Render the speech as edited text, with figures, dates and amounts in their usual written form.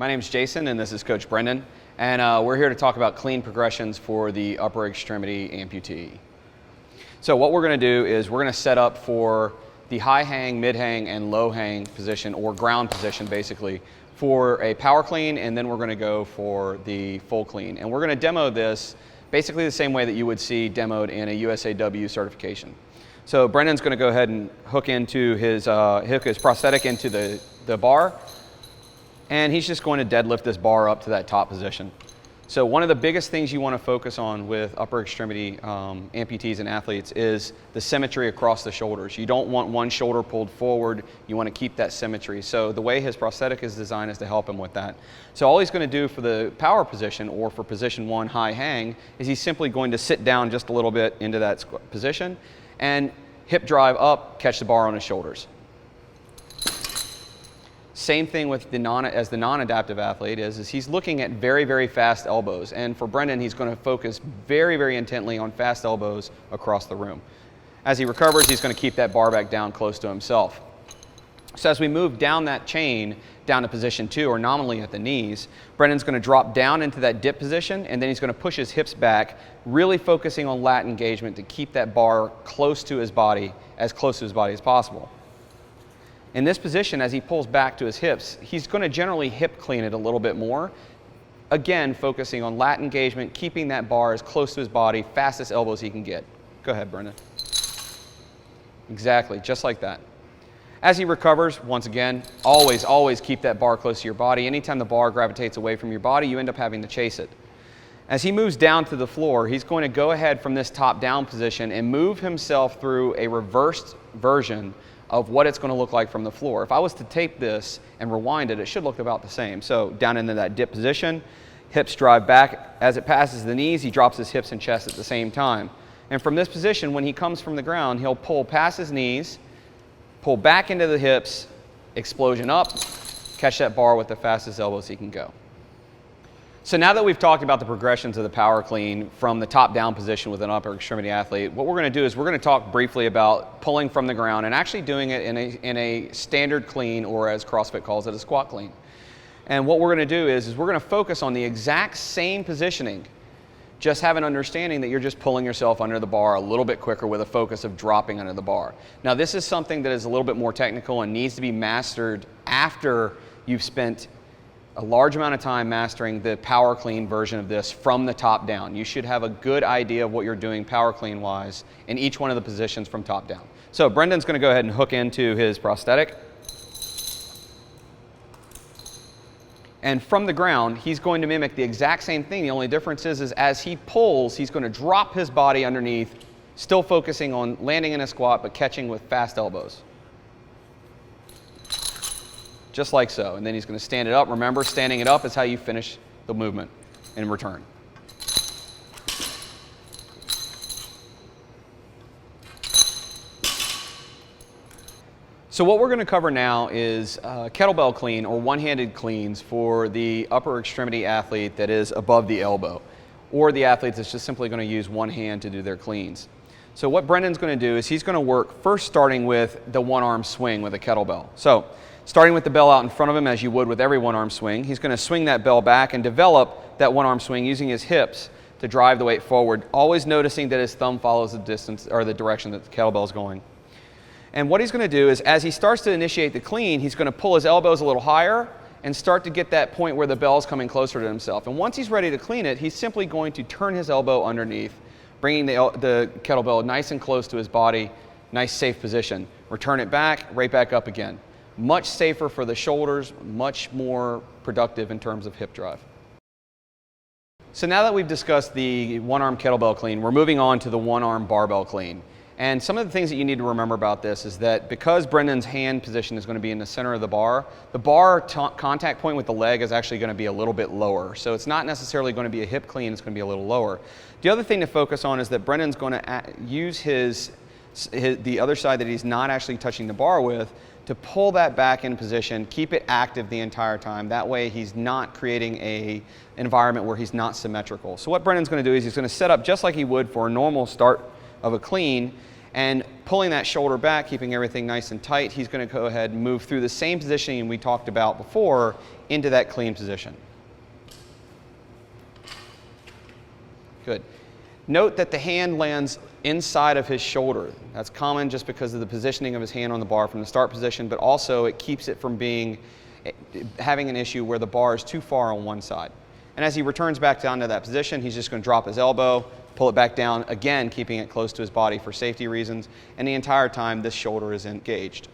My name's Jason and this is Coach Brendan, and we're here to talk about clean progressions for the upper extremity amputee. So what we're going to do is we're going to set up for the high hang, mid hang, and low hang position, or ground position basically, for a power clean, and then we're going to go for the full clean. And we're going to demo this basically the same way that you would see demoed in a USAW certification. So Brendan's going to go ahead and hook his prosthetic into the bar, and he's just going to deadlift this bar up to that top position. So one of the biggest things you want to focus on with upper extremity amputees and athletes is the symmetry across the shoulders. You don't want one shoulder pulled forward. You want to keep that symmetry. So the way his prosthetic is designed is to help him with that. So all he's going to do for the power position, or for position 1 high hang, is he's simply going to sit down just a little bit into that position and hip drive up, catch the bar on his shoulders. Same thing with the non-adaptive athlete is he's looking at very, very fast elbows. And for Brendan, he's going to focus very, very intently on fast elbows across the room. As he recovers, he's going to keep that bar back down close to himself. So as we move down that chain, down to position 2, or nominally at the knees, Brendan's going to drop down into that dip position, and then he's going to push his hips back, really focusing on lat engagement to keep that bar close to his body, as close to his body as possible. In this position, as he pulls back to his hips, he's going to generally hip clean it a little bit more. Again, focusing on lat engagement, keeping that bar as close to his body, fastest elbows he can get. Go ahead, Brendan. Exactly, just like that. As he recovers, once again, always keep that bar close to your body. Anytime the bar gravitates away from your body, you end up having to chase it. As he moves down to the floor, he's going to go ahead from this top-down position and move himself through a reversed version of what it's going to look like from the floor. If I was to tape this and rewind it, it should look about the same. So down into that dip position, hips drive back. As it passes the knees, he drops his hips and chest at the same time. And from this position, when he comes from the ground, he'll pull past his knees, pull back into the hips, explosion up, catch that bar with the fastest elbows he can go. So now that we've talked about the progressions of the power clean from the top-down position with an upper extremity athlete, what we're going to do is we're going to talk briefly about pulling from the ground and actually doing it in a standard clean, or as CrossFit calls it, a squat clean. And what we're going to do is we're going to focus on the exact same positioning, just have an understanding that you're just pulling yourself under the bar a little bit quicker with a focus of dropping under the bar. Now this is something that is a little bit more technical and needs to be mastered after you've spent a large amount of time mastering the power clean version of this from the top down. You should have a good idea of what you're doing power clean wise in each one of the positions from top down. So Brendan's going to go ahead and hook into his prosthetic. And from the ground, he's going to mimic the exact same thing. The only difference is as he pulls, he's going to drop his body underneath, still focusing on landing in a squat, but catching with fast elbows. Just like so. And then he's going to stand it up. Remember, standing it up is how you finish the movement in return. So what we're going to cover now is kettlebell clean, or one-handed cleans, for the upper extremity athlete that is above the elbow, or the athlete that's just simply going to use one hand to do their cleans. So what Brendan's going to do is he's going to work first starting with the one-arm swing with a kettlebell. So starting with the bell out in front of him, as you would with every one-arm swing, he's going to swing that bell back and develop that one-arm swing using his hips to drive the weight forward, always noticing that his thumb follows the distance, or the direction that the kettlebell is going. And what he's going to do is, as he starts to initiate the clean, he's going to pull his elbows a little higher and start to get that point where the bell's coming closer to himself. And once he's ready to clean it, he's simply going to turn his elbow underneath, bringing the kettlebell nice and close to his body, nice safe position. Return it back, right back up again. Much safer for the shoulders, much more productive in terms of hip drive. So now that we've discussed the one-arm kettlebell clean, we're moving on to the one-arm barbell clean. And some of the things that you need to remember about this is that because Brendan's hand position is going to be in the center of the bar contact point with the leg is actually going to be a little bit lower. So it's not necessarily going to be a hip clean, it's going to be a little lower. The other thing to focus on is that Brendan's going to use the other side that he's not actually touching the bar with to pull that back in position, keep it active the entire time. That way he's not creating an environment where he's not symmetrical. So what Brendan's going to do is he's going to set up just like he would for a normal start of a clean, And pulling that shoulder back, keeping everything nice and tight, he's going to go ahead and move through the same positioning we talked about before into that clean position. Good. Note that the hand lands inside of his shoulder. That's common just because of the positioning of his hand on the bar from the start position, but also it keeps it from having an issue where the bar is too far on one side. And as he returns back down to that position, he's just going to drop his elbow, pull it back down, again keeping it close to his body for safety reasons, and the entire time this shoulder is engaged.